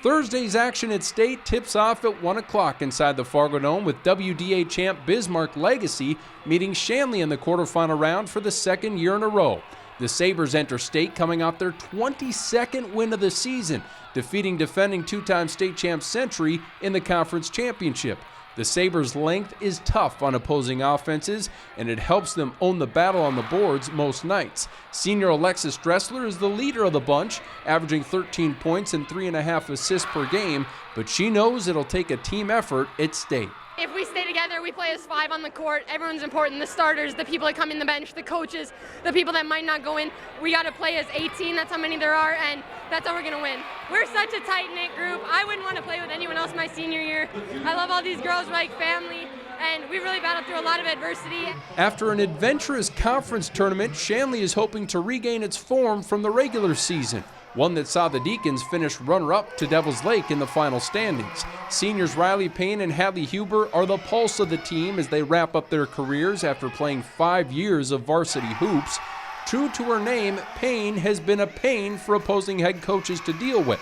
Thursday's action at state tips off at 1 o'clock inside the Fargo Dome with WDA champ Bismarck Legacy meeting Shanley in the quarterfinal round for the second year in a row. The Sabres enter state coming off their 22nd win of the season, defeating defending two-time state champ Century in the conference championship. The Sabres' length is tough on opposing offenses, and it helps them own the battle on the boards most nights. Senior Alexis Dressler is the leader of the bunch, averaging 13 points and 3.5 assists per game, but she knows it'll take a team effort at state. If we stay together, we play as 5 on the court. Everyone's important. The starters, the people that come in the bench, the coaches, the people that might not go in. We got to play as 18. That's how many there are, and that's how we're going to win. We're such a tight-knit group. I wouldn't want to play with anyone else my senior year. I love all these girls. We're like family, and we really battled through a lot of adversity. After an adventurous conference tournament, Shanley is hoping to regain its form from the regular season, one that saw the Deacons finish runner-up to Devil's Lake in the final standings. Seniors Riley Payne and Hadley Huber are the pulse of the team as they wrap up their careers after playing 5 years of varsity hoops. True to her name, Payne has been a pain for opposing head coaches to deal with.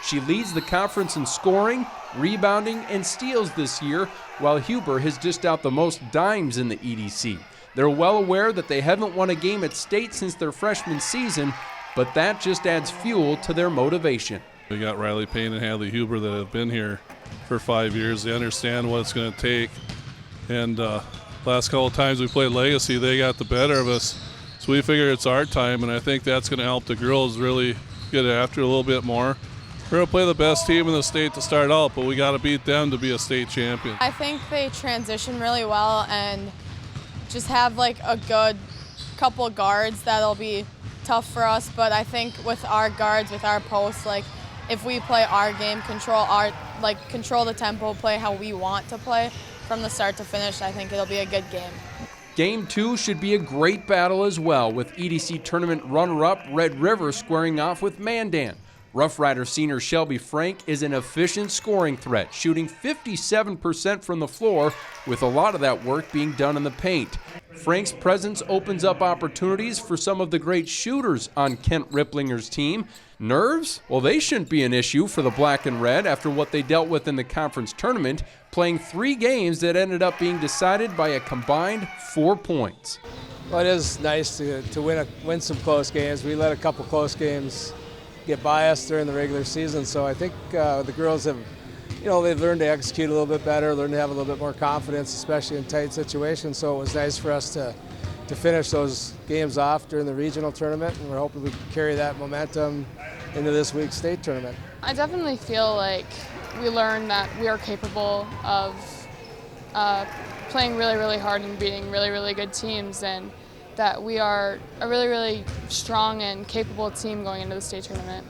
She leads the conference in scoring, rebounding, and steals this year, while Huber has dished out the most dimes in the EDC. They're well aware that they haven't won a game at state since their freshman season, but that just adds fuel to their motivation. We got Riley Payne and Hadley Huber that have been here for 5 years. They understand what it's going to take. And last couple of times we played Legacy, they got the better of us. So we figure it's our time, and I think that's going to help the girls really get after it a little bit more. We're going to play the best team in the state to start out, but we got to beat them to be a state champion. I think they transition really well and just have like a good couple guards that'll be tough for us, but I think with our guards, with our posts, like if we play our game, control the tempo, play how we want to play from the start to finish, I think it'll be a good game. Game 2 should be a great battle as well, with EDC tournament runner-up Red River squaring off with Mandan. Rough Rider senior Shelby Frank is an efficient scoring threat, shooting 57% from the floor, with a lot of that work being done in the paint. Frank's presence opens up opportunities for some of the great shooters on Kent Ripplinger's team. Nerves? Well, they shouldn't be an issue for the Black and Red after what they dealt with in the conference tournament, playing 3 games that ended up being decided by a combined 4 points. Well, it is nice to win some close games. We let a couple close games get by us during the regular season, so I think the girls have, they've learned to execute a little bit better, learned to have a little bit more confidence, especially in tight situations. So it was nice for us to finish those games off during the regional tournament, and we're hoping we can carry that momentum into this week's state tournament. I definitely feel like we learned that we are capable of playing really, really hard and beating really, really good teams, and that we are a really, really strong and capable team going into the state tournament.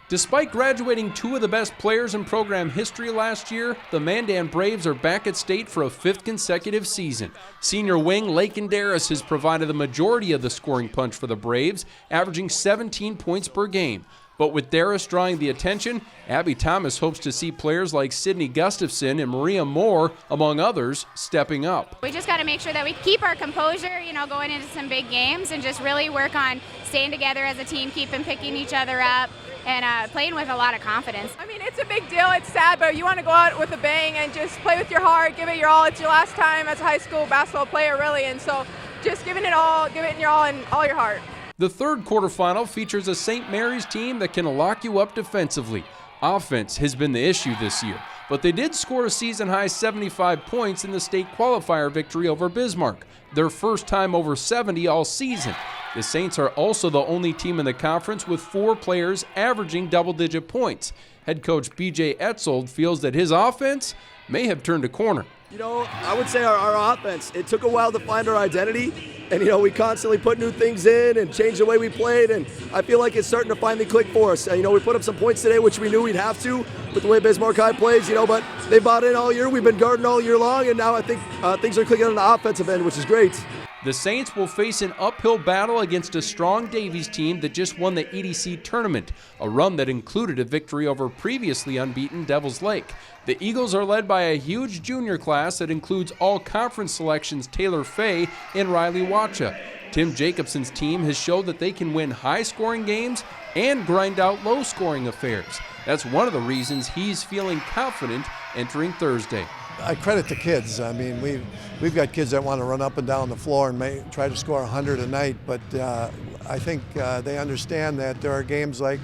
Despite graduating 2 of the best players in program history last year, the Mandan Braves are back at state for a 5th consecutive season. Senior wing Lakin Darris has provided the majority of the scoring punch for the Braves, averaging 17 points per game. But with Darris drawing the attention, Abby Thomas hopes to see players like Sydney Gustafson and Maria Moore, among others, stepping up. We just got to make sure that we keep our composure, going into some big games, and just really work on staying together as a team, keeping picking each other up, and playing with a lot of confidence. I mean, it's a big deal. It's sad, but you want to go out with a bang and just play with your heart, give it your all. It's your last time as a high school basketball player, really, and so just giving it all, give it your all and all your heart. The third quarterfinal features a St. Mary's team that can lock you up defensively. Offense has been the issue this year, but they did score a season-high 75 points in the state qualifier victory over Bismarck, their first time over 70 all season. The Saints are also the only team in the conference with 4 players averaging double-digit points. Head coach B.J. Etzold feels that his offense may have turned a corner. I would say our offense, it took a while to find our identity, and we constantly put new things in and change the way we played, and I feel like it's starting to finally click for us. We put up some points today, which we knew we'd have to with the way Bismarck High plays, but they bought in all year. We've been guarding all year long, and now I think things are clicking on the offensive end, which is great. The Saints will face an uphill battle against a strong Davies team that just won the EDC tournament, a run that included a victory over previously unbeaten Devil's Lake. The Eagles are led by a huge junior class that includes all conference selections Taylor Fay and Riley Wacha. Tim Jacobson's team has showed that they can win high-scoring games and grind out low-scoring affairs. That's one of the reasons he's feeling confident entering Thursday. I credit the kids. I mean, we've got kids that want to run up and down the floor and try to score 100 a night, but I think they understand that there are games like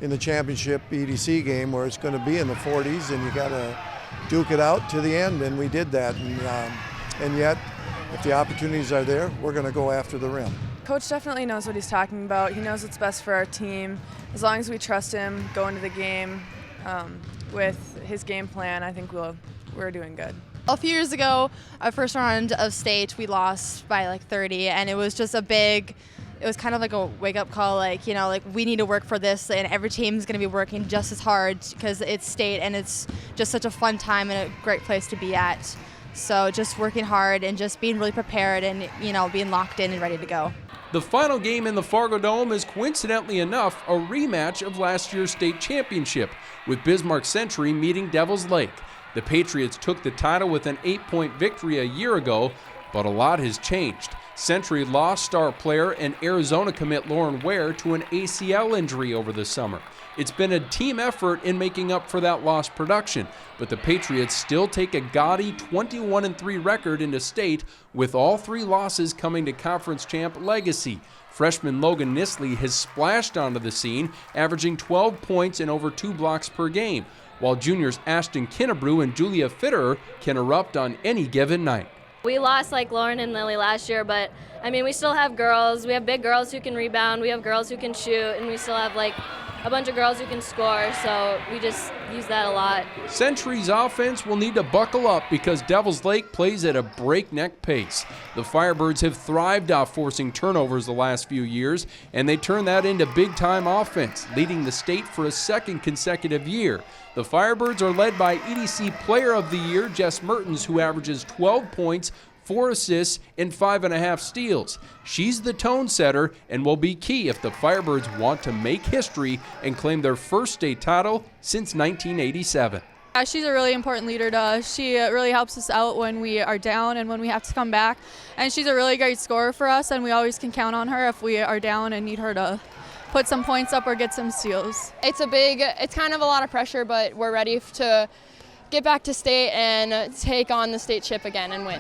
in the championship EDC game where it's going to be in the 40s and you got to duke it out to the end, and we did that. And yet, if the opportunities are there, we're going to go after the rim. Coach definitely knows what he's talking about. He knows what's best for our team. As long as we trust him, go into the game with his game plan, I think we're doing good. A few years ago, our first round of state, we lost by like 30, and it was just it was kind of like a wake-up call, like we need to work for this, and every team's going to be working just as hard because it's state, and it's just such a fun time and a great place to be at. So just working hard and just being really prepared and, being locked in and ready to go. The final game in the Fargo Dome is coincidentally enough a rematch of last year's state championship, with Bismarck Century meeting Devil's Lake. The Patriots took the title with an 8-point victory a year ago, but a lot has changed. Century lost star player and Arizona commit Lauren Ware to an ACL injury over the summer. It's been a team effort in making up for that lost production, but the Patriots still take a gaudy 21-3 record into state, with all 3 losses coming to conference champ Legacy. Freshman Logan Nisley has splashed onto the scene, averaging 12 points and over 2 blocks per game, while juniors Ashton Kinnebrew and Julia Fitterer can erupt on any given night. We lost like Lauren and Lily last year, but we still have girls. We have big girls who can rebound, we have girls who can shoot, and we still have like a bunch of girls who can score, so we just use that a lot. Century's offense will need to buckle up because Devil's Lake plays at a breakneck pace. The Firebirds have thrived off forcing turnovers the last few years, and they turn that into big-time offense, leading the state for a second consecutive year. The Firebirds are led by EDC Player of the Year, Jess Mertens, who averages 12 points, 4 assists, and 5.5 steals. She's the tone setter and will be key if the Firebirds want to make history and claim their first state title since 1987. She's a really important leader to us. She really helps us out when we are down and when we have to come back. And she's a really great scorer for us, and we always can count on her if we are down and need her to put some points up or get some steals. It's kind of a lot of pressure, but we're ready to get back to state and take on the state chip again and win.